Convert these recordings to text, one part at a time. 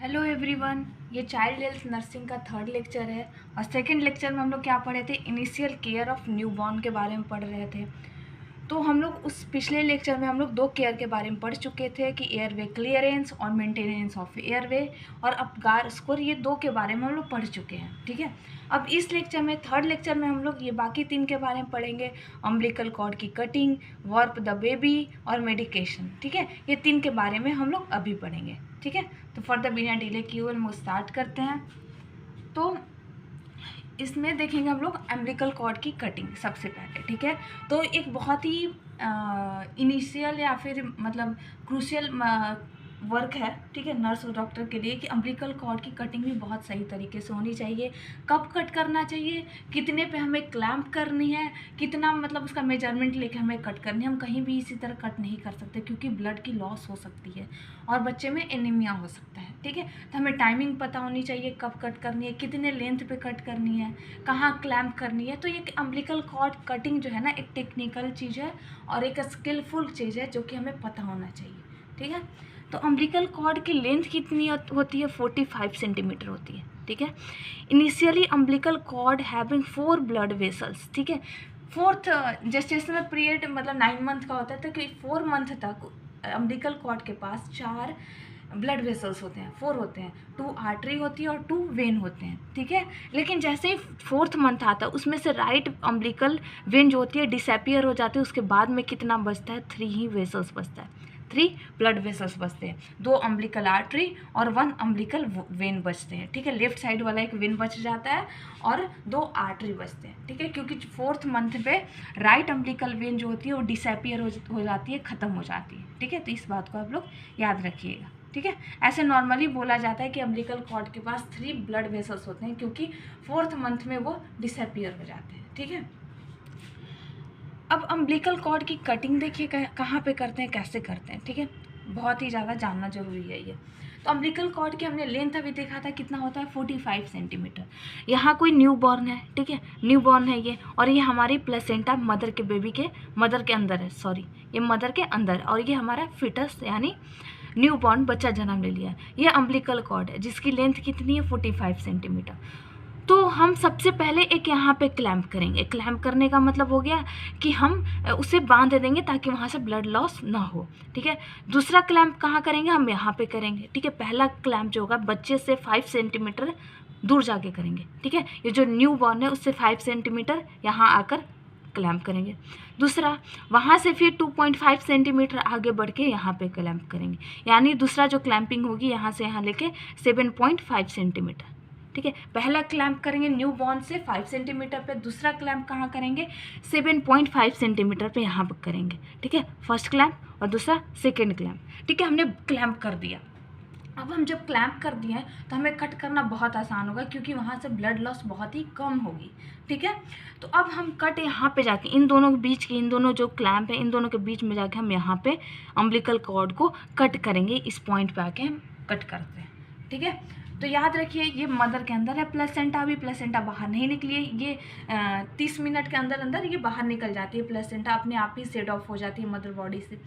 Hello everyone, ये child health nursing का third lecture है। और सेकंड लेक्चर में हम लोग क्या पढ़े थे, इनिशियल केयर ऑफ न्यूबॉर्न के बारे में पढ़ रहे थे। तो हम लोग उस पिछले लेक्चर में हम लोग दो केयर के बारे में पढ़ चुके थे कि एयरवे क्लियरेंस और मेंटेनेंस ऑफ एयरवे और अपगार स्कोर, ये दो के बारे में हम लोग पढ़ चुके हैं। ठीक है, अब इस लेक्चर में थर्ड लेक्चर में हम लोग ये बाकी तीन के बारे में पढ़ेंगे, अम्बिलिकल कॉर्ड की कटिंग, वर्प द बेबी और मेडिकेशन। ठीक है, ये तीन के बारे में हम लोग अभी पढ़ेंगे। ठीक है, तो फर्दर बिना डिले किए हुए हम स्टार्ट करते हैं। तो इसमें देखेंगे हम लोग अम्बिलिकल कॉर्ड की कटिंग सबसे पहले। ठीक है, तो एक बहुत ही इनिशियल या फिर मतलब क्रूशियल वर्क है, ठीक है, नर्स और डॉक्टर के लिए, कि अम्बिलिकल कॉर्ड की कटिंग भी बहुत सही तरीके से होनी चाहिए। कब कट करना चाहिए, कितने पे हमें क्लैम्प करनी है, कितना मतलब उसका मेजरमेंट लेके हमें कट करनी है। हम कहीं भी इसी तरह कट नहीं कर सकते क्योंकि ब्लड की लॉस हो सकती है और बच्चे में एनीमिया हो सकता है। ठीक है, तो हमें टाइमिंग पता होनी चाहिए, कब कट करनी है, कितने लेंथ पे कट करनी है, कहाँ क्लैम्प करनी है। तो ये अम्बिलिकल कॉर्ड कटिंग जो है ना, एक टेक्निकल चीज़ है और एक स्किलफुल चीज़ है जो कि हमें पता होना चाहिए। ठीक है, तो अम्बिलिकल कॉर्ड की लेंथ कितनी होती है, 45 सेंटीमीटर होती है। ठीक है, initially umbilical cord having 4 blood vessels. ठीक है, फोर्थ जेस्टेशनल पीरियड मतलब 9 मंथ का होता है, तो कि 4 मंथ तक अम्बिलिकल कॉर्ड के पास 4 ब्लड वेसल्स होते हैं, 4 होते हैं, 2 आर्टरी होती है और 2 वेन होते हैं। ठीक है, लेकिन जैसे ही 4th मंथ आता है उसमें से राइट अम्बिलिकल वेन जो होती है डिसअपियर हो जाती है। उसके बाद में कितना बचता है, 3 ही वेसल्स बचता है, 3 ब्लड वेसल्स बचते हैं, 2 अम्बिलिकल आर्टरी और 1 अम्बिलिकल वेन बचते हैं। ठीक है, लेफ्ट साइड वाला एक वेन बच जाता है और 2 आर्टरी बचते हैं। ठीक है, क्योंकि 4th मंथ पे राइट अम्बिलिकल वेन जो होती है वो डिसअपियर हो जाती है, ख़त्म हो जाती है। ठीक है, तो इस बात को आप लोग याद रखिएगा। ठीक है, ऐसे नॉर्मली बोला जाता है कि अम्बिलिकल कॉर्ड के पास 3 ब्लड वेसल्स होते हैं क्योंकि 4th मंथ में वो डिसअपियर हो जाते हैं। ठीक है, अब अम्बिलिकल कॉर्ड की कटिंग देखिए कहाँ पे करते हैं, कैसे करते हैं। ठीक है, बहुत ही ज़्यादा जानना जरूरी है ये। तो अम्बिलिकल कॉर्ड की हमने लेंथ अभी देखा था, कितना होता है, 45 सेंटीमीटर। यहाँ कोई न्यू बॉर्न है, ठीक है, न्यू बॉर्न है ये, और ये हमारी प्लेसेंटा मदर के बेबी के मदर के अंदर है, सॉरी ये मदर के अंदर, और ये हमारा फिटस यानी न्यू बॉर्न बच्चा जन्म ले लिया। ये अम्बिलिकल कॉर्ड है जिसकी लेंथ कितनी है, 45 सेंटीमीटर। तो हम सबसे पहले एक यहाँ पे क्लैम्प करेंगे। क्लैम्प करने का मतलब हो गया कि हम उसे बांध देंगे ताकि वहाँ से ब्लड लॉस ना हो। ठीक है, दूसरा क्लैम्प कहाँ करेंगे, हम यहाँ पे करेंगे। ठीक है, पहला क्लैम्प जो होगा बच्चे से 5 सेंटीमीटर दूर जाके करेंगे। ठीक है, ये जो न्यू बॉर्न है उससे 5 सेंटीमीटर यहाँ आकर क्लैम्प करेंगे। दूसरा वहाँ से फिर 2.5 सेंटीमीटर आगे बढ़ के यहाँ पे क्लैम्प करेंगे, यानी दूसरा जो क्लैम्पिंग होगी यहाँ से यहाँ लेके 7.5 सेंटीमीटर। ठीक है, पहला क्लैम्प करेंगे न्यू बॉर्न से 5 सेंटीमीटर पे, दूसरा क्लैम्प कहाँ करेंगे, 7.5 सेंटीमीटर पे यहाँ पर करेंगे। ठीक है, फर्स्ट क्लैम्प और दूसरा सेकेंड क्लैम्प। ठीक है, हमने क्लैम्प कर दिया। अब हम जब क्लैम्प कर दिए हैं तो हमें कट करना बहुत आसान होगा क्योंकि वहाँ से ब्लड लॉस बहुत ही कम होगी। ठीक है, तो अब हम कट यहाँ पे जाके इन दोनों के बीच की, इन दोनों जो क्लैम्प है इन दोनों के बीच में जाके हम यहाँ पे अम्बिलिकल कॉर्ड को कट करेंगे। इस पॉइंट पे आके हम कट करते हैं। ठीक है, तो याद रखिए ये मदर के अंदर है, प्लेसेंटा भी, प्लेसेंटा बाहर नहीं निकली है। ये 30 मिनट के अंदर अंदर ये बाहर निकल जाती है, प्लेसेंटा अपने आप ही सेड ऑफ हो जाती है मदर बॉडी से।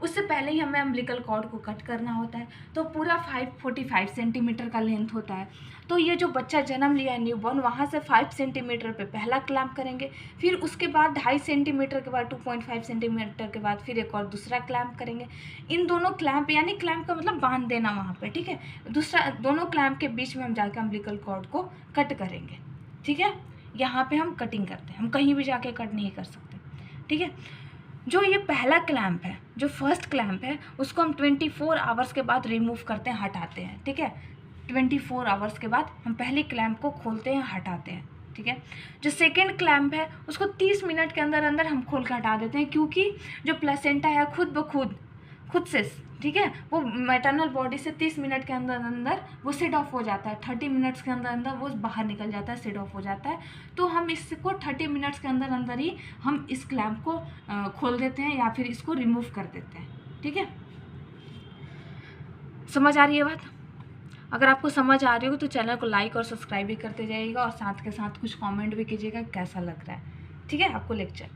उससे पहले ही हमें अम्बिलिकल कॉर्ड को कट करना होता है। तो पूरा 45 सेंटीमीटर का लेंथ होता है। तो ये जो बच्चा जन्म लिया है न्यूबॉर्न, वहाँ से 5 सेंटीमीटर पे पहला क्लैम्प करेंगे, फिर उसके बाद 2.5 सेंटीमीटर के बाद 2.5 सेंटीमीटर के बाद फिर एक और दूसरा क्लैम्प करेंगे। इन दोनों क्लैम्प, यानी क्लैम्प का मतलब बांध देना वहाँ पे। ठीक है, दूसरा दोनों क्लैम्प के बीच में हम जाकर अम्बिलिकल कॉर्ड को कट करेंगे। ठीक है, यहाँ पे हम कटिंग करते हैं, हम कहीं भी जाके कट नहीं कर सकते। ठीक है, जो ये पहला क्लैम्प है, जो फर्स्ट क्लैम्प है, उसको हम 24 आवर्स के बाद रिमूव करते हैं, हटाते हैं। ठीक है, 24 आवर्स के बाद हम पहले क्लैम्प को खोलते हैं, हटाते हैं। ठीक है, जो सेकेंड क्लैम्प है उसको 30 मिनट के अंदर अंदर हम खोल कर हटा देते हैं क्योंकि जो प्लेसेंटा है खुद से, ठीक है, वो मैटरनल बॉडी से 30 मिनट के अंदर अंदर वो सेड ऑफ हो जाता है। 30 मिनट्स के अंदर अंदर वो बाहर निकल जाता है, सेड ऑफ हो जाता है। तो हम इसको 30 मिनट्स के अंदर अंदर ही हम इस क्लैम्प को खोल देते हैं या फिर इसको रिमूव कर देते हैं। ठीक है, समझ आ रही है बात? अगर आपको समझ आ रही हो तो चैनल को लाइक और सब्सक्राइब भी करते जाइएगा और साथ के साथ कुछ कमेंट भी कीजिएगा कैसा लग रहा है। ठीक है, आपको लेक्चर।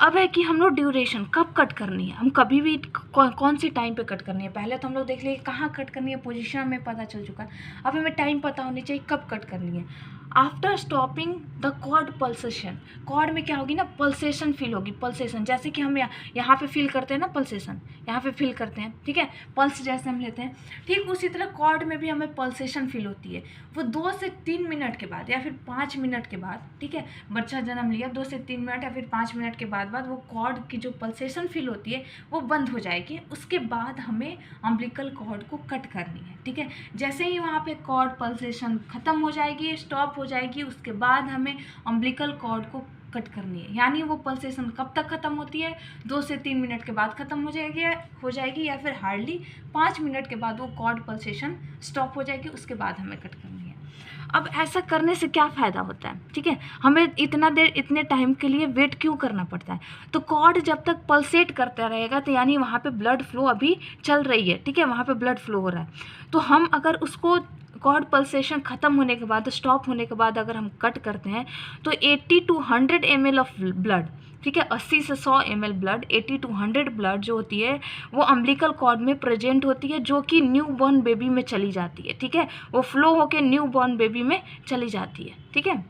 अब है कि हम लोग ड्यूरेशन कब कट करनी है, हम कभी भी कौन सी टाइम पे कट करनी है। पहले तो हम लोग देख लिए कहाँ कट करनी है, पोजीशन हमें पता चल चुका है। अब हमें टाइम पता होनी चाहिए कब कट करनी है। After stopping the cord pulsation, cord में क्या होगी ना, पल्सेशन फील होगी। पल्सेशन जैसे कि हम यहाँ पे फील करते हैं ना, पल्सेशन यहाँ पे फील करते हैं, ठीक है, पल्स जैसे हम लेते हैं, ठीक उसी तरह कॉर्ड में भी हमें पल्सेशन फील होती है। वो 2 से 3 मिनट के बाद या फिर 5 मिनट के बाद, ठीक है, बच्चा जन्म लिया 2 से 3 मिनट या फिर 5 मिनट के बाद वो कॉर्ड की जो पल्सेशन फील होती है वो बंद हो जाएगी। उसके बाद हमें अम्बिलिकल कॉर्ड को कट करनी है, ठीक है। जैसे ही वहाँ पे कॉर्ड पल्सेशन ख़त्म हो जाएगी, स्टॉप हो जाएगी, उसके बाद हमें अम्बिलिकल कॉर्ड को कट करनी है। यानी वो पल्सेशन कब तक ख़त्म होती है, 2 से 3 मिनट के बाद ख़त्म हो जाएगी या फिर हार्डली 5 मिनट के बाद वो कॉर्ड पल्सेशन स्टॉप हो जाएगी, उसके बाद हमें कट करनी है। अब ऐसा करने से क्या फ़ायदा होता है, ठीक है, हमें इतने टाइम के लिए वेट क्यों करना पड़ता है। तो कॉर्ड जब तक पल्सेट करता रहेगा तो यानी वहाँ पे ब्लड फ्लो अभी चल रही है, ठीक है, वहाँ पे ब्लड फ्लो हो रहा है। तो हम अगर उसको कॉर्ड पल्सेशन ख़त्म होने के बाद, स्टॉप होने के बाद अगर हम कट करते हैं तो 80 to 100 ml ऑफ ब्लड, ठीक है, 80 से 100 ml ब्लड, 80 to 100 ब्लड जो होती है वो अम्बिलिकल कॉर्ड में प्रेजेंट होती है, जो कि न्यू बॉर्न बेबी में चली जाती है, ठीक है, वो फ्लो होके न्यू बॉर्न बेबी में चली जाती है, ठीक है,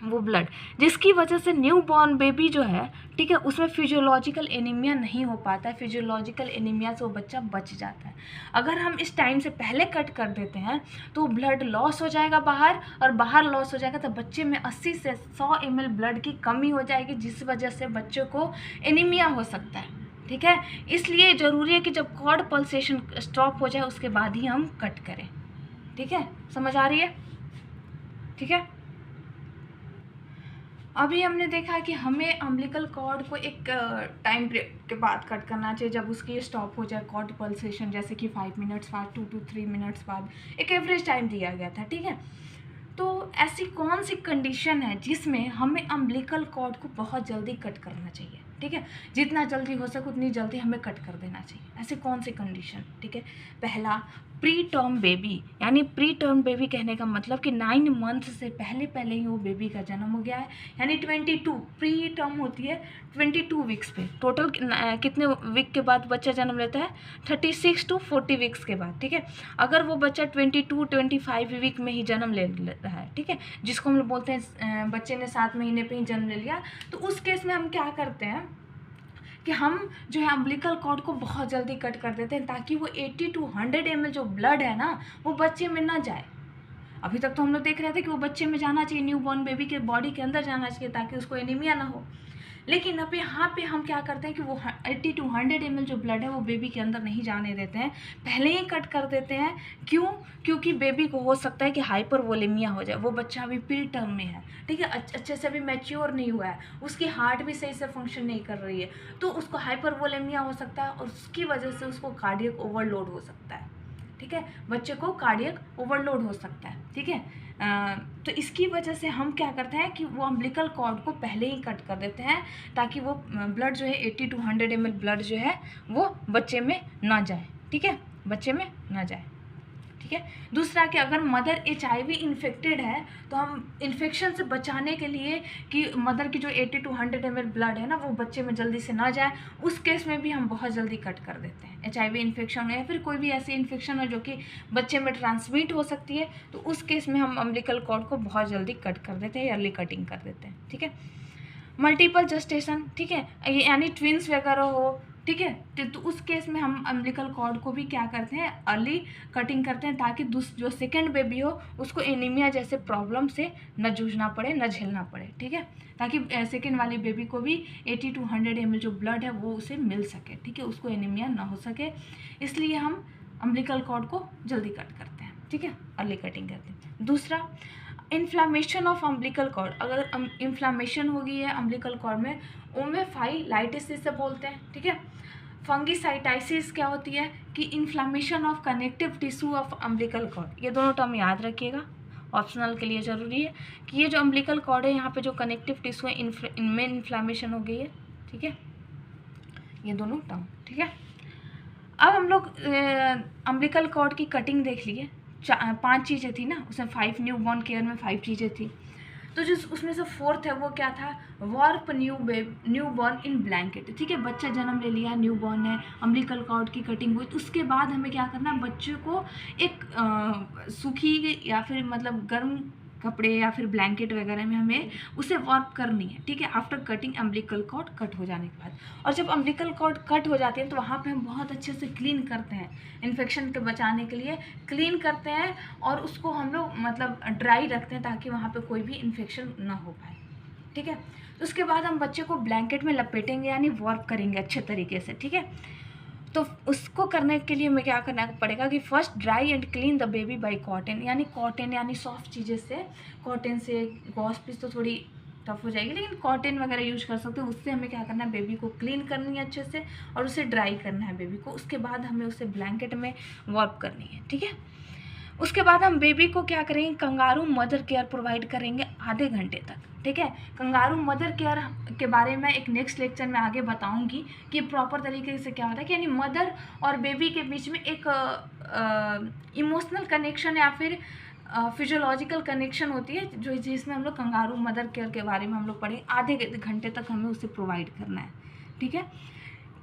वो ब्लड, जिसकी वजह से न्यू बॉर्न बेबी जो है, ठीक है, उसमें फिजियोलॉजिकल एनीमिया नहीं हो पाता है। फिजियोलॉजिकल एनीमिया से वो बच्चा बच जाता है। अगर हम इस टाइम से पहले कट कर देते हैं तो ब्लड लॉस हो जाएगा बाहर, और बाहर लॉस हो जाएगा तो बच्चे में 80 से 100 ml ब्लड की कमी हो जाएगी, जिस वजह से बच्चे को एनीमिया हो सकता है, ठीक है। इसलिए ज़रूरी है कि जब कॉर्ड पल्सेशन स्टॉप हो जाए उसके बाद ही हम कट करें, ठीक है, समझ आ रही है, ठीक है। अभी हमने देखा कि हमें अम्बिलिकल कॉर्ड को एक टाइम के बाद कट करना चाहिए, जब उसकी स्टॉप हो जाए कॉर्ड पल्सेशन, जैसे कि 5 मिनट्स बाद, 2 to 3 मिनट्स बाद, एक एवरेज टाइम दिया गया था, ठीक है। तो ऐसी कौन सी कंडीशन है जिसमें हमें अम्बिलिकल कॉर्ड को बहुत जल्दी कट करना चाहिए, ठीक है, जितना जल्दी हो सके उतनी जल्दी हमें कट कर देना चाहिए। ऐसी कौन सी कंडीशन, ठीक है। पहला, प्री टर्म बेबी, यानी प्री टर्म बेबी कहने का मतलब कि 9 मंथ से पहले ही वो बेबी का जन्म हो गया है, यानी 22, प्री टर्म होती है 22 वीक्स पे। टोटल कितने वीक के बाद बच्चा जन्म लेता है, 36 to 40 वीक्स के बाद, ठीक है। अगर वो बच्चा 22-25 वीक में ही जन्म ले रहा है, ठीक है, जिसको हम लोग बोलते हैं बच्चे ने 7 महीने पे ही जन्म ले लिया, तो उस केस में हम क्या करते हैं कि हम जो है अम्बिलिकल कॉर्ड को बहुत जल्दी कट कर देते हैं, ताकि वो 80 to 100 ml जो ब्लड है ना वो बच्चे में ना जाए। अभी तक तो हम लोग देख रहे थे कि वो बच्चे में जाना चाहिए, न्यू बॉर्न बेबी के बॉडी के अंदर जाना चाहिए, ताकि उसको एनीमिया ना हो। लेकिन अब यहाँ पे हम क्या करते हैं कि वो 80 to 100 ml जो ब्लड है वो बेबी के अंदर नहीं जाने देते हैं, पहले ही कट कर देते हैं। क्यों? क्योंकि बेबी को हो सकता है कि हाइपरवोलेमिया हो जाए, वो बच्चा अभी प्री टर्म में है, ठीक है, अच्छे से अभी मैच्योर नहीं हुआ है, उसकी हार्ट भी सही से फंक्शन नहीं कर रही है, तो उसको हाइपरवोलेमिया हो सकता है और उसकी वजह से उसको कार्डियक ओवरलोड हो सकता है, ठीक है, बच्चे को कार्डियक ओवरलोड हो सकता है, ठीक है। तो इसकी वजह से हम क्या करते हैं कि वो अम्बिलिकल कॉर्ड को पहले ही कट कर देते हैं, ताकि वो ब्लड जो है 80 to 100 ml ब्लड जो है वो बच्चे में ना जाए, ठीक है, बच्चे में ना जाए, ठीक है। दूसरा कि अगर मदर HIV इन्फेक्टेड है तो हम इन्फेक्शन से बचाने के लिए कि मदर की जो 80 to 100 ml ब्लड है ना वो बच्चे में जल्दी से ना जाए, उस केस में भी हम बहुत जल्दी कट कर देते हैं। HIV इन्फेक्शन या फिर कोई भी ऐसी इन्फेक्शन है जो कि बच्चे में ट्रांसमिट हो सकती है, तो उस केस में हम अम्बिलिकल कॉर्ड को बहुत जल्दी कट कर देते हैं, अर्ली कटिंग कर देते हैं, ठीक है। मल्टीपल जेस्टेशन, ठीक है, यानी ट्विंस वगैरह हो, ठीक है, तो उस केस में हम अम्बिलिकल कॉर्ड को भी क्या करते हैं, अर्ली कटिंग करते हैं, ताकि जो सेकेंड बेबी हो उसको एनीमिया जैसे प्रॉब्लम से न जूझना पड़े, न झेलना पड़े, ठीक है, ताकि सेकेंड वाली बेबी को भी 80 to 100 ml जो ब्लड है वो उसे मिल सके, ठीक है, उसको एनीमिया ना हो सके, इसलिए हम अम्बिलिकल कॉर्ड को जल्दी कट करते हैं, ठीक है, अर्ली कटिंग करते हैं। दूसरा, इन्फ्लामेशन ऑफ अम्बिलिकल कॉर्ड, अगर इन्फ्लामेशन हो गई है अम्बिलिकल कॉर्ड में, ओमेफाइलाइटिस से बोलते हैं, ठीक है। फंगिसाइटाइसिस क्या होती है कि inflammation of connective tissue of umbilical cord, ये दोनों टर्म याद रखिएगा, ऑप्शनल के लिए ज़रूरी है कि ये जो अम्बिलिकल कॉर्ड है यहाँ पे जो कनेक्टिव टिश्यू है इनमें इन्फ्लामेशन हो गई है, ठीक है, ये दोनों टर्म, ठीक है। अब हम लोग अम्बिलिकल कॉर्ड की कटिंग देख लिए, 5 चीज़ें थी ना उसमें, 5 न्यू बॉर्न केयर में 5 चीज़ें थी। तो जो उसमें से फोर्थ है वो क्या था, warp new born in blanket. ठीक है, बच्चा जन्म ले लिया, न्यू बॉर्न है, अम्बिलिकल कॉर्ड की कटिंग हुई, तो उसके बाद हमें क्या करना है, बच्चे को एक सूखी या फिर मतलब गर्म कपड़े या फिर ब्लैंकेट वगैरह में हमें उसे वार्प करनी है। ठीक है, after cutting umbilical cord cut हो जाने के बाद। और जब अम्बिलिकल कॉर्ड कट हो जाती है तो वहाँ पे हम बहुत अच्छे से क्लीन करते हैं, इन्फेक्शन के बचाने के लिए क्लीन करते हैं, और उसको हम लोग मतलब ड्राई रखते हैं ताकि वहाँ पे कोई भी इन्फेक्शन ना हो पाए। ठीक है, तो उसके बाद हम बच्चे को ब्लैंकेट में लपेटेंगे यानी वार्प करेंगे अच्छे तरीके से। ठीक है, तो उसको करने के लिए हमें क्या करना पड़ेगा कि first dry and clean the baby bye cotton, यानी कॉटन यानी सॉफ्ट चीज़ें से, कॉटन से, गॉस पीस तो थोड़ी टफ हो जाएगी, लेकिन कॉटन वगैरह यूज कर सकते हैं। उससे हमें क्या करना है, बेबी को क्लीन करनी है अच्छे से और उसे ड्राई करना है बेबी को। उसके बाद हमें उसे ब्लैंकेट में वार्प करनी है। ठीक है, उसके बाद हम बेबी को क्या करेंगे, कंगारू मदर केयर प्रोवाइड करेंगे आधे घंटे तक। ठीक है, कंगारू मदर केयर के बारे में एक नेक्स्ट लेक्चर में आगे बताऊंगी कि प्रॉपर तरीके से क्या होता है कि यानी मदर और बेबी के बीच में एक इमोशनल कनेक्शन या फिर फिजियोलॉजिकल कनेक्शन होती है, जो जिसमें हम लोग कंगारू मदर केयर के बारे में हम लोग पढ़ेंगे। आधे घंटे तक हमें उसे प्रोवाइड करना है। ठीक है,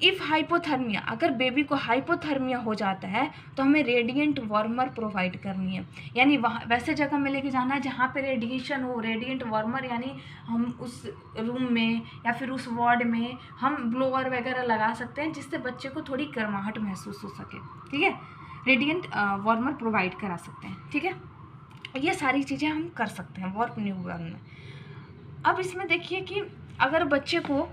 इफ़ हाइपोथर्मिया, अगर बेबी को हाइपोथर्मिया हो जाता है तो हमें रेडिएंट वार्मर प्रोवाइड करनी है, यानी वहाँ वैसे जगह में लेके जाना है जहाँ पे रेडिएशन हो। रेडिएंट वार्मर यानी हम उस रूम में या फिर उस वार्ड में हम ब्लोअर वगैरह लगा सकते हैं जिससे बच्चे को थोड़ी गर्माहट महसूस हो सके। ठीक है, रेडिएंट वार्मर प्रोवाइड करा सकते हैं। ठीक है, ये सारी चीज़ें हम कर सकते हैं वार्प न्यूबॉर्न में। अब इसमें देखिए कि अगर बच्चे को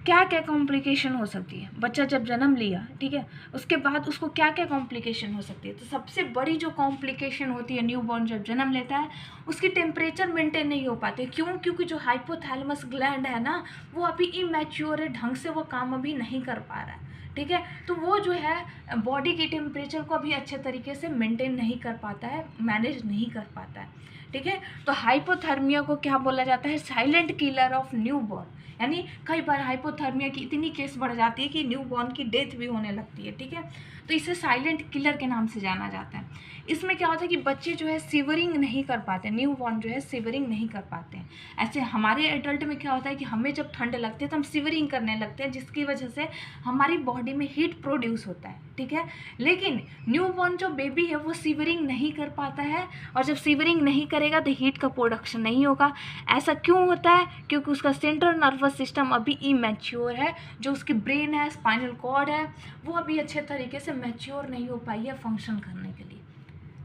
क्या क्या कॉम्प्लिकेशन हो सकती है, बच्चा जब जन्म लिया, ठीक है, उसके बाद उसको क्या क्या कॉम्प्लिकेशन हो सकती है। तो सबसे बड़ी जो कॉम्प्लिकेशन होती है न्यूबॉर्न जब जन्म लेता है, उसकी टेम्परेचर मेंटेन नहीं हो पाते। क्यों? क्योंकि जो हाइपोथैलेमस ग्लैंड है ना, वो अभी इमैच्योर है, ढंग से वो काम अभी नहीं कर पा रहा है। ठीक है, तो वो जो है बॉडी की टेम्परेचर को अभी अच्छे तरीके से मेंटेन नहीं कर पाता है, मैनेज नहीं कर पाता है। ठीक है, तो हाइपोथर्मिया को क्या बोला जाता है, साइलेंट किलर ऑफ न्यूबॉर्न। यानी कई बार हाइपोथर्मिया की इतनी केस बढ़ जाती है कि न्यूबॉर्न की डेथ भी होने लगती है। ठीक है, तो इसे साइलेंट किलर के नाम से जाना जाता है। इसमें क्या होता है कि बच्चे जो है सिवरिंग नहीं कर पाते, न्यूबॉर्न जो है सिवरिंग नहीं कर पाते हैं। ऐसे हमारे एडल्ट में क्या होता है कि हमें जब ठंड लगती है तो हम सिवरिंग करने लगते हैं, जिसकी वजह से हमारी बॉडी में हीट प्रोड्यूस होता है। ठीक है, लेकिन न्यूबॉर्न जो बेबी है वो सिवरिंग नहीं कर पाता है, और जब सिवरिंग नहीं करेगा तो हीट का प्रोडक्शन नहीं होगा। ऐसा क्यों होता है? क्योंकि उसका सेंट्रल नर्वस सिस्टम अभी इमैच्योर है, जो उसकी ब्रेन है, स्पाइनल कॉर्ड है, वो अभी अच्छे तरीके से मैच्योर नहीं हो पाई है फंक्शन करने के लिए।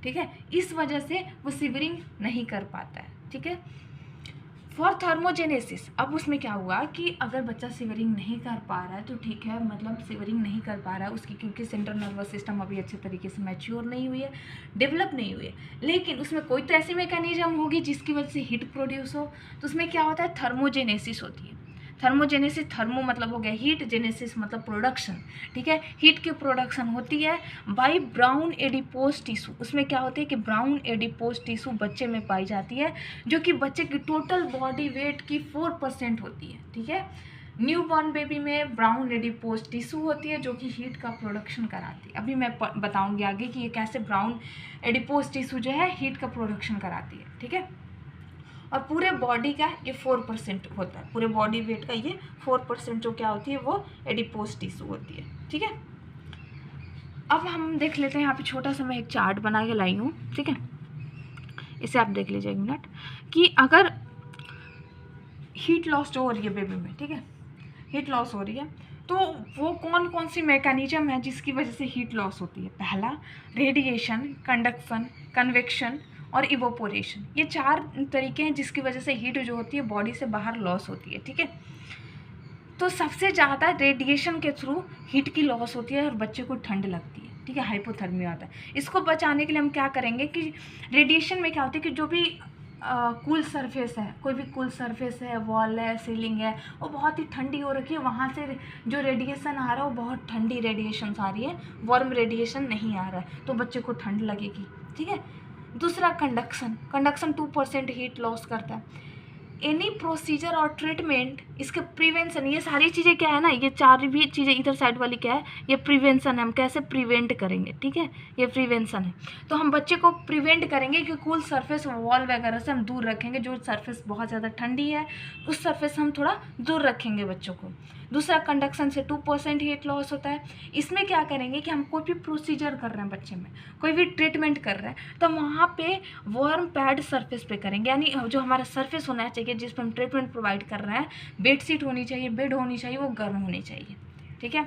ठीक है, इस वजह से वो सिवरिंग नहीं कर पाता है। ठीक है, फॉर थर्मोजेनेसिस, अब उसमें क्या हुआ कि अगर बच्चा सिवरिंग नहीं कर पा रहा है तो ठीक है, मतलब सिवरिंग नहीं कर पा रहा है उसकी, क्योंकि सेंट्रल नर्वस सिस्टम अभी अच्छे तरीके से मैच्योर नहीं हुई है, डेवलप नहीं हुई है, लेकिन उसमें कोई तो ऐसी मैकेनिज्म होगी जिसकी वजह से हीट प्रोड्यूस हो। तो उसमें क्या होता है, थर्मोजेनेसिस होती है। थर्मोजेनेसिस, थर्मो मतलब हो गया हीट, जेनेसिस मतलब प्रोडक्शन। ठीक है, हीट की प्रोडक्शन होती है बाय ब्राउन एडिपोज टिश्यू। उसमें क्या होती है कि ब्राउन एडिपोज टिश्यू बच्चे में पाई जाती है, जो कि बच्चे की टोटल बॉडी वेट की 4% होती है। ठीक है, न्यूबॉर्न बेबी में ब्राउन एडिपोज टिश्यू होती है जो कि हीट का प्रोडक्शन कराती है। अभी मैं बताऊंगी आगे कि ये कैसे ब्राउन एडिपोज टिश्यू जो है हीट का प्रोडक्शन कराती है। ठीक है, और पूरे बॉडी का ये 4% होता है, पूरे बॉडी वेट का ये 4% जो क्या होती है वो एडिपोज टिश्यू होती है। ठीक है, अब हम देख लेते हैं, यहाँ पे छोटा सा मैं एक चार्ट बना के लाई हूँ। ठीक है, इसे आप देख लीजिए एक मिनट, कि अगर हीट लॉस जो हो रही है बेबी में, ठीक है, हीट लॉस हो रही है, तो वो कौन कौन सी मैकेनिज्म है जिसकी वजह से हीट लॉस होती है। पहला, रेडिएशन, कंडक्शन, कन्वेक्शन और इवोपोरेशन। ये 4 तरीके हैं जिसकी वजह से हीट जो होती है बॉडी से बाहर लॉस होती है। ठीक है, तो सबसे ज़्यादा रेडिएशन के थ्रू हीट की लॉस होती है और बच्चे को ठंड लगती है। ठीक है, हाइपोथर्मिया आता है। इसको बचाने के लिए हम क्या करेंगे कि रेडिएशन में क्या होता है कि जो भी कूल सरफेस है, कोई भी कूल सरफेस है, वॉल है, सीलिंग है, वो बहुत ही ठंडी हो रखी है, वहाँ से जो रेडिएशन आ रहा है वो बहुत ठंडी रेडिएशन आ रही है, वार्म रेडिएशन नहीं आ रहा है, तो बच्चे को ठंड लगेगी। ठीक है, दूसरा, कंडक्शन। कंडक्शन 2% हीट लॉस करता है। एनी प्रोसीजर और ट्रीटमेंट इसके प्रिवेंशन, ये सारी चीज़ें क्या है ना, ये चार भी चीज़ें इधर साइड वाली क्या है, ये प्रिवेंशन है, हम कैसे प्रिवेंट करेंगे, ठीक है, ये प्रिवेंशन है। तो हम बच्चे को प्रिवेंट करेंगे कि कूल सरफेस वॉल वगैरह से हम दूर रखेंगे, जो सरफेस बहुत ज़्यादा ठंडी है उस सरफेस से हम थोड़ा दूर रखेंगे बच्चों को। दूसरा, कंडक्शन से 2% हीट लॉस होता है। इसमें क्या करेंगे कि हम कोई भी प्रोसीजर कर रहे हैं बच्चे में, कोई भी ट्रीटमेंट कर रहे हैं, तो वहाँ पे वार्म पैड सरफेस पे करेंगे, यानी जो हमारा सरफेस होना चाहिए जिस पर हम ट्रीटमेंट प्रोवाइड कर रहे हैं, बेडशीट होनी चाहिए, बेड होनी चाहिए, वो गर्म होनी चाहिए, ठीक है।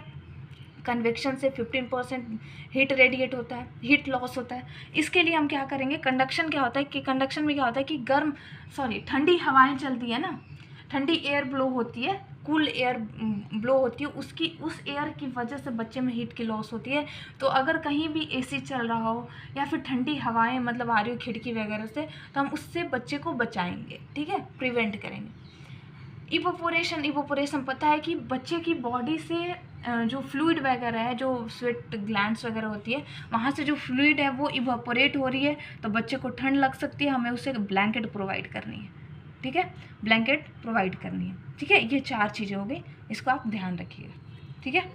कन्वेक्शन से 15% हीट रेडिएट होता है, हीट लॉस होता है। इसके लिए हम क्या करेंगे, कंडक्शन क्या होता है कि कंडक्शन में क्या होता है कि ठंडी हवाएं चलती है ना, ठंडी एयर ब्लो होती है, कूल एयर ब्लो होती है, उस एयर की वजह से बच्चे में हीट की लॉस होती है। तो अगर कहीं भी एसी चल रहा हो या फिर ठंडी हवाएं मतलब आ रही हो खिड़की वगैरह से, तो हम उससे बच्चे को बचाएंगे, ठीक है, प्रिवेंट करेंगे। इवोपोरेशन पता है कि बच्चे की बॉडी से जो फ्लूइड वगैरह है, जो स्वेट ग्लैंड्स वगैरह होती है, वहाँ से जो फ्लूइड है वो इवोपोरेट हो रही है, तो बच्चे को ठंड लग सकती है, हमें उसे ब्लैंकेट प्रोवाइड करनी है, ठीक है, ब्लैंकेट प्रोवाइड करनी है, ठीक है। ये 4 चीज़ें हो गई, इसको आप ध्यान रखिएगा, ठीक है।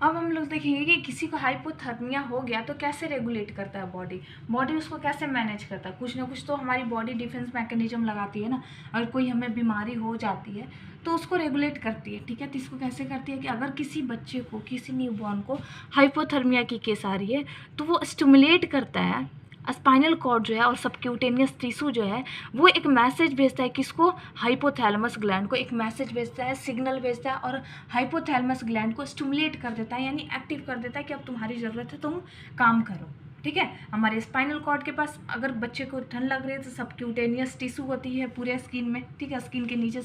अब हम लोग देखेंगे कि किसी को हाइपोथर्मिया हो गया तो कैसे रेगुलेट करता है बॉडी उसको कैसे मैनेज करता है। कुछ ना कुछ तो हमारी बॉडी डिफेंस मैकेनिज्म लगाती है ना, अगर कोई हमें बीमारी हो जाती है तो उसको रेगुलेट करती है, ठीक है। तो इसको कैसे करती है कि अगर किसी बच्चे को, किसी न्यूबॉर्न को हाइपोथर्मिया की केस आ रही है तो वो स्टिमुलेट करता है स्पाइनल कॉर्ड जो है और सबक्यूटेनियस टिश्यू जो है, वो एक मैसेज भेजता है किसको, हाइपोथैलेमस ग्लैंड को एक मैसेज भेजता है, सिग्नल भेजता है, और हाइपोथैलेमस ग्लैंड को स्टिमुलेट कर देता है, यानी एक्टिव कर देता है कि अब तुम्हारी ज़रूरत है, तुम काम करो, ठीक है। हमारे स्पाइनल कॉर्ड के पास अगर बच्चे को ठंड लग रही है तो सबक्यूटेनियस टिश्यू होती है पूरे स्किन में, ठीक है, स्किन के नीचे,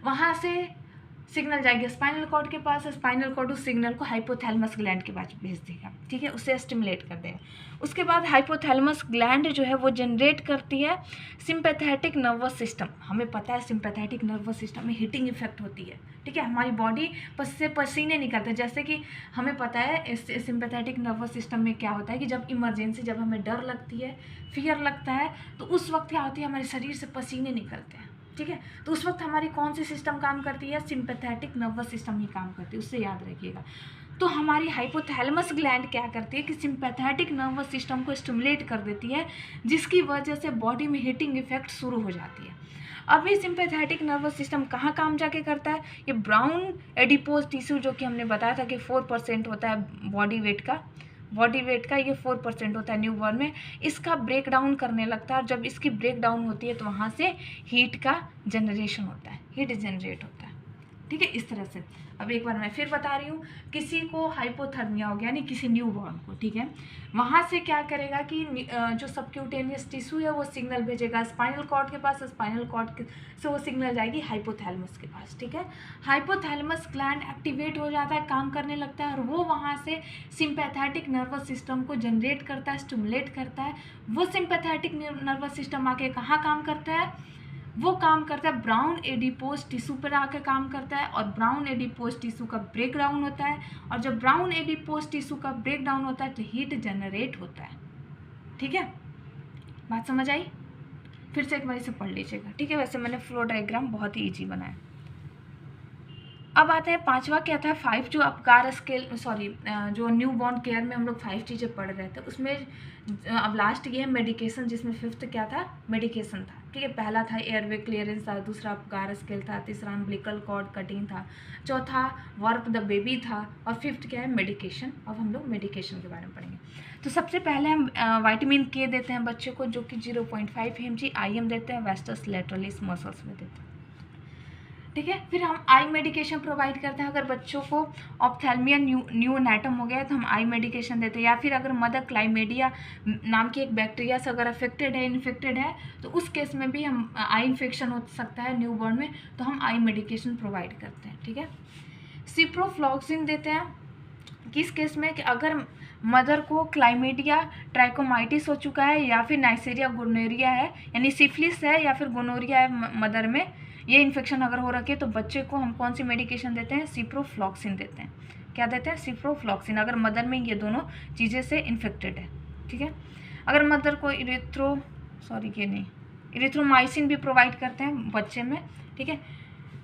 वहाँ से सिग्नल जाएगी स्पाइनल कॉर्ड के पास, स्पाइनल कॉर्ड उस सिग्नल को हाइपोथैलेमस ग्लैंड के पास भेज देगा, ठीक है, उसे स्टिमुलेट कर देगा। उसके बाद हाइपोथैलेमस ग्लैंड जो है वो जनरेट करती है सिंपैथेटिक नर्वस सिस्टम। हमें पता है सिंपैथेटिक नर्वस सिस्टम में हीटिंग इफेक्ट होती है, ठीक है, हमारी बॉडी से पसीने निकलते हैं। जैसे कि हमें पता है इस सिंपैथेटिक नर्वस सिस्टम में क्या होता है कि जब इमरजेंसी, जब हमें डर लगती है, फियर लगता है, तो उस वक्त क्या होती है, हमारे शरीर से पसीने निकलते हैं, ठीक है। तो उस वक्त हमारी कौन सी सिस्टम काम करती है, सिंपैथेटिक नर्वस सिस्टम ही काम करती है, उससे याद रखिएगा। तो हमारी हाइपोथैलेमस ग्लैंड क्या करती है कि सिंपैथेटिक नर्वस सिस्टम को स्टिमुलेट कर देती है, जिसकी वजह से बॉडी में हीटिंग इफेक्ट शुरू हो जाती है। अब ये सिंपैथेटिक नर्वस सिस्टम कहाँ काम जाके करता है, ये ब्राउन एडिपोज टिश्यू जो कि हमने बताया था कि 4% होता है बॉडी वेट का, ये 4% होता है न्यूबॉर्न में, इसका ब्रेक डाउन करने लगता है, और जब इसकी ब्रेक डाउन होती है तो वहाँ से हीट का जनरेशन होता है, हीट जनरेट होता है, ठीक है, इस तरह से। अब एक बार मैं फिर बता रही हूँ, किसी को हाइपोथर्मिया हो गया, यानी किसी न्यूबॉर्न को, ठीक है, वहाँ से क्या करेगा कि जो सबक्यूटेनियस टिश्यू है वो सिग्नल भेजेगा स्पाइनल कॉर्ड के पास, स्पाइनल कॉर्ड से वो सिग्नल जाएगी हाइपोथैलेमस के पास, ठीक है। हाइपोथैलेमस ग्लैंड एक्टिवेट हो जाता है, काम करने लगता है, और वो वहाँ से सिंपैथेटिक नर्वस सिस्टम को जनरेट करता है, स्टिमुलेट करता है। वो सिंपैथेटिक नर्वस सिस्टम आके कहाँ काम करता है, वो काम करता है ब्राउन एडिपोज टिश्यू पर आकर काम करता है, और ब्राउन एडिपोज टिश्यू का ब्रेक डाउन होता है, और जब ब्राउन एडिपोज टिश्यू का ब्रेक डाउन होता है तो हीट जनरेट होता है, ठीक है, बात समझ आई। फिर से एक बार इसे पढ़ लीजिएगा, ठीक है। वैसे मैंने फ्लो डायग्राम बहुत ही ईजी बनाया। अब आता है 5वां, क्या था, 5 जो अपकार स्केल, जो न्यू बॉर्न केयर में हम लोग 5 चीज़ें पढ़ रहे थे, उसमें अब लास्ट ये है मेडिकेशन, जिसमें 5th क्या था, मेडिकेशन था, ठीक है। पहला था एयरवे क्लियरेंस था, दूसरा अपकार स्केल था, तीसरा अम्बिलिकल कॉर्ड कटिंग था, चौथा वर्क द बेबी था, और 5th क्या है, मेडिकेशन। अब हम लोग मेडिकेशन के बारे में पढ़ेंगे। तो सबसे पहले हम विटामिन के देते हैं बच्चे को, जो कि 0.5 mg IM देते हैं, वेस्टस लैटरलिस मसल्स में देते हैं, ठीक है। फिर हम आई मेडिकेशन प्रोवाइड करते हैं, अगर बच्चों को ऑप्थेल्मिया न्यूनेटम हो गया है तो हम आई मेडिकेशन देते हैं, या फिर अगर मदर क्लाइमेडिया नाम की एक बैक्टीरिया से अगर इन्फेक्टेड है तो उस केस में भी हम आई इन्फेक्शन हो सकता है न्यूबॉर्न में, तो हम आई मेडिकेशन प्रोवाइड करते हैं, ठीक है। सिप्रोफ्लॉक्सिन देते हैं किस केस में, कि अगर मदर को क्लाइमेडिया ट्राइकोमाइटिस हो चुका है, या फिर नाइसेरिया गोनोरिया है, यानी सिफिलिस है, या फिर गोनोरिया है मदर में, ये इन्फेक्शन अगर हो रखी है, तो बच्चे को हम कौन सी मेडिकेशन देते हैं, सिप्रोफ्लॉक्सिन देते हैं। क्या देते हैं, सिप्रोफ्लॉक्सिन, अगर मदर में ये दोनों चीज़ें से इन्फेक्टेड है, ठीक है। अगर मदर को इरिथ्रोमाइसिन भी प्रोवाइड करते हैं बच्चे में, ठीक है।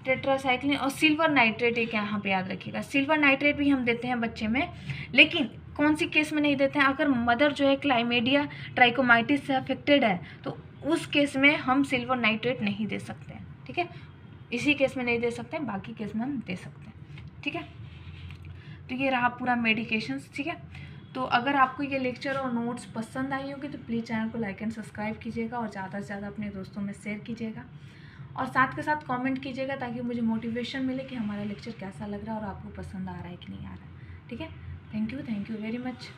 टेट्रासाइक्लिन और सिल्वर नाइट्रेट एक यहाँ पे याद रखिएगा, सिल्वर नाइट्रेट भी हम देते हैं बच्चे में, लेकिन कौन सी केस में नहीं देते हैं, अगर मदर जो है क्लाइमेडिया ट्राइकोमाइटिस से अफेक्टेड है तो उस केस में हम सिल्वर नाइट्रेट नहीं दे सकते हैं, ठीक है। इसी केस में नहीं दे सकते हैं, बाकी केस में हम दे सकते हैं, ठीक है। तो ये रहा पूरा मेडिकेशंस, ठीक है। तो अगर आपको ये लेक्चर और नोट्स पसंद आई होगी तो प्लीज़ चैनल को लाइक एंड सब्सक्राइब कीजिएगा और ज़्यादा से ज़्यादा अपने दोस्तों में शेयर कीजिएगा और साथ के साथ कमेंट कीजिएगा ताकि मुझे मोटिवेशन मिले कि हमारा लेक्चर कैसा लग रहा है और आपको पसंद आ रहा है कि नहीं आ रहा है, ठीक है। Thank you very much.